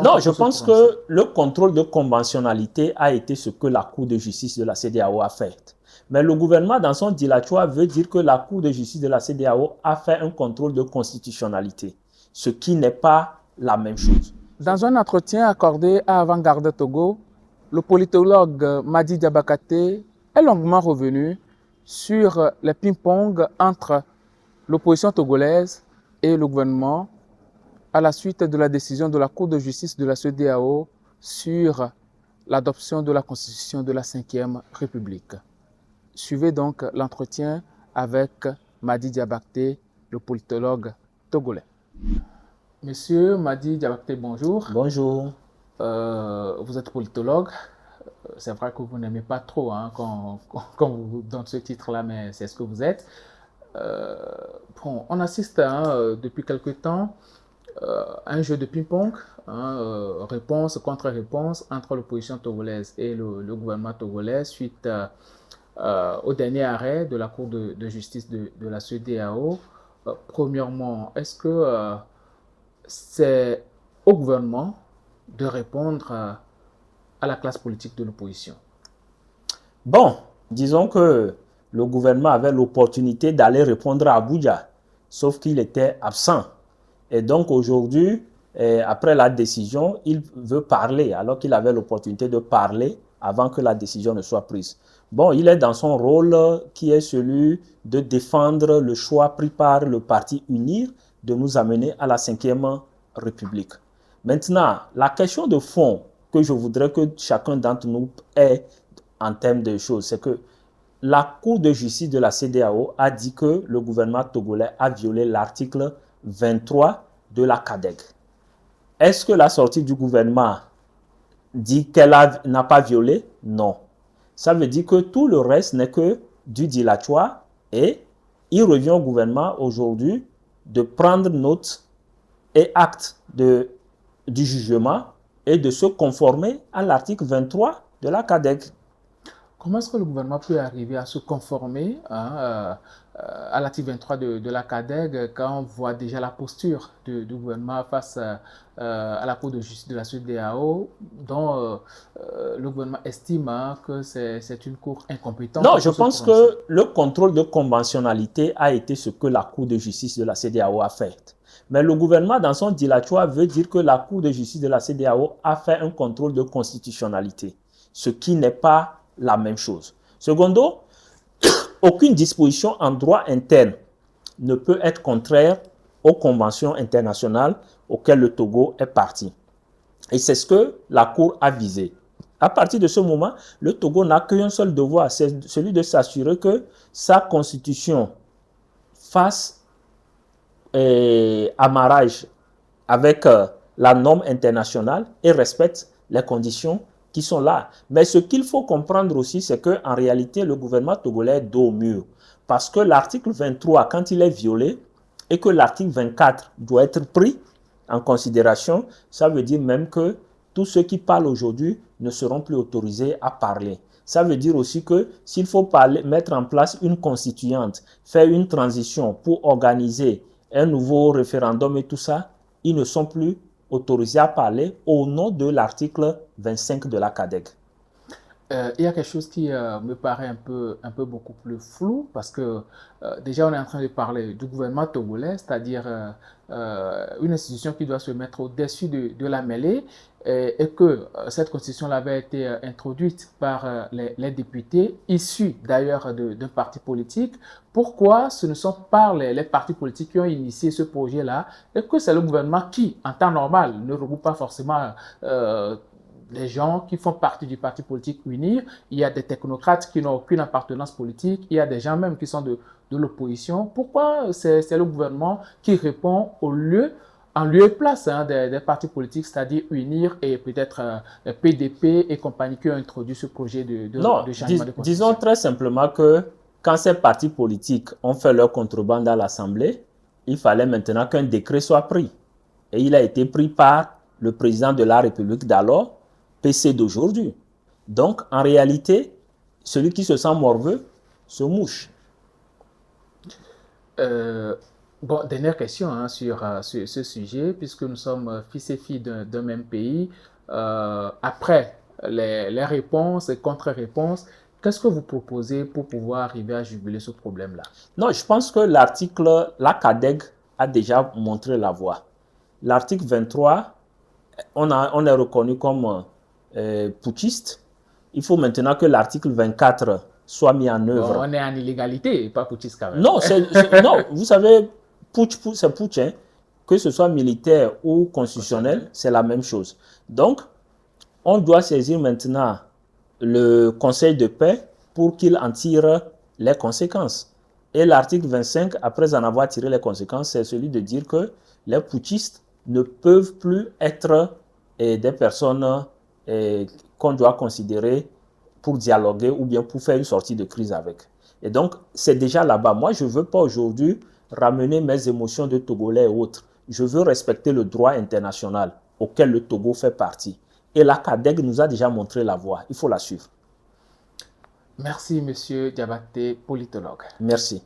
Non, je pense que le contrôle de conventionnalité a été ce que la Cour de justice de la CEDEAO a fait. Mais le gouvernement, dans son dilatoire, veut dire que la Cour de justice de la CEDEAO a fait un contrôle de constitutionnalité, ce qui n'est pas la même chose. Dans un entretien accordé à Avant-Garde Togo, le politologue Madi Diabakate est longuement revenu sur les ping-pong entre l'opposition togolaise et le gouvernement à la suite de la décision de la Cour de justice de la CEDEAO sur l'adoption de la Constitution de la Ve République. Suivez donc l'entretien avec Madi Diabakate, le politologue togolais. Monsieur Madi Diabakate, bonjour. Bonjour. Vous êtes politologue. C'est vrai que vous n'aimez pas trop quand vous donne ce titre-là, mais c'est ce que vous êtes. Bon, on assiste depuis quelque temps à un jeu de ping-pong, réponse contre réponse entre l'opposition togolaise et le gouvernement togolais suite au dernier arrêt de la Cour de justice de la CEDEAO. Premièrement, est-ce que c'est au gouvernement de répondre à la classe politique de l'opposition? Bon, disons que le gouvernement avait l'opportunité d'aller répondre à Abuja, sauf qu'il était absent. Et donc aujourd'hui, après la décision, il veut parler, alors qu'il avait l'opportunité de parler avant que la décision ne soit prise. Bon, il est dans son rôle qui est celui de défendre le choix pris par le parti UNIR de nous amener à la Ve République. Maintenant, la question de fond que je voudrais que chacun d'entre nous ait en termes de choses, c'est que la Cour de justice de la CEDEAO a dit que le gouvernement togolais a violé l'article 23 de la CADEG. Est-ce que la sortie du gouvernement dit qu'elle n'a pas violé? Non. Ça veut dire que tout le reste n'est que du dilatoire et il revient au gouvernement aujourd'hui de prendre note et acte du jugement et de se conformer à l'article 23 de la CADEG. Comment est-ce que le gouvernement peut arriver à se conformer à l'article 23 de la CADEG quand on voit déjà la posture du gouvernement face à la Cour de justice de la CEDEAO, dont le gouvernement estime que c'est une cour incompétente? Non, je pense que le contrôle de conventionnalité a été ce que la Cour de justice de la CEDEAO a fait. Mais le gouvernement, dans son dilatoire, veut dire que la Cour de justice de la CEDEAO a fait un contrôle de constitutionnalité, ce qui n'est pas la même chose. Secondo, aucune disposition en droit interne ne peut être contraire aux conventions internationales auxquelles le Togo est parti. Et c'est ce que la Cour a visé. À partir de ce moment, le Togo n'a qu'un seul devoir, c'est celui de s'assurer que sa constitution fasse amarrage avec la norme internationale et respecte les conditions qui sont là. Mais ce qu'il faut comprendre aussi, c'est qu'en réalité, le gouvernement togolais est dos au mur. Parce que l'article 23, quand il est violé, et que l'article 24 doit être pris en considération, ça veut dire même que tous ceux qui parlent aujourd'hui ne seront plus autorisés à parler. Ça veut dire aussi que s'il faut mettre en place une constituante, faire une transition pour organiser un nouveau référendum et tout ça, ils ne sont plus autorisés à parler au nom de l'article 25 de la CADEG. Il y a quelque chose qui me paraît un peu beaucoup plus flou parce que déjà on est en train de parler du gouvernement togolais, c'est-à-dire une institution qui doit se mettre au-dessus de la mêlée et que cette constitution avait été introduite par les députés issus d'ailleurs d'un parti politique. Pourquoi ce ne sont pas les partis politiques qui ont initié ce projet-là et que c'est le gouvernement qui, en temps normal, ne regroupe pas forcément les gens qui font partie du parti politique UNIR, il y a des technocrates qui n'ont aucune appartenance politique, il y a des gens même qui sont de l'opposition. Pourquoi c'est le gouvernement qui répond en lieu et place des partis politiques, c'est-à-dire UNIR et peut-être PDP et compagnie qui ont introduit ce projet de changement de constitution? Disons très simplement que quand ces partis politiques ont fait leur contrebande à l'Assemblée, il fallait maintenant qu'un décret soit pris. Et il a été pris par le président de la République d'alors, PC d'aujourd'hui. Donc, en réalité, celui qui se sent morveux se mouche. Bon, dernière question hein, sur ce sujet, puisque nous sommes fils et filles d'un même pays. Après les réponses et contre-réponses, qu'est-ce que vous proposez pour pouvoir arriver à juguler ce problème-là? Non, je pense que la CADEG a déjà montré la voie. L'article 23, on est reconnu comme putschiste. Il faut maintenant que l'article 24 soit mis en Bon, œuvre. on est en illégalité, pas putschiste quand même. Non, non, vous savez, c'est putsch, hein. Que ce soit militaire ou constitutionnel, c'est la même chose. Donc, on doit saisir maintenant le Conseil de paix pour qu'il en tire les conséquences. Et l'article 25, après en avoir tiré les conséquences, c'est celui de dire que les putschistes ne peuvent plus être des personnes qu'on doit considérer pour dialoguer ou bien pour faire une sortie de crise avec. Et donc, c'est déjà là-bas. Moi, je ne veux pas aujourd'hui ramener mes émotions de Togolais et autres. Je veux respecter le droit international auquel le Togo fait partie. Et la CADEG nous a déjà montré la voie. Il faut la suivre. Merci, monsieur Diabaté, politologue. Merci.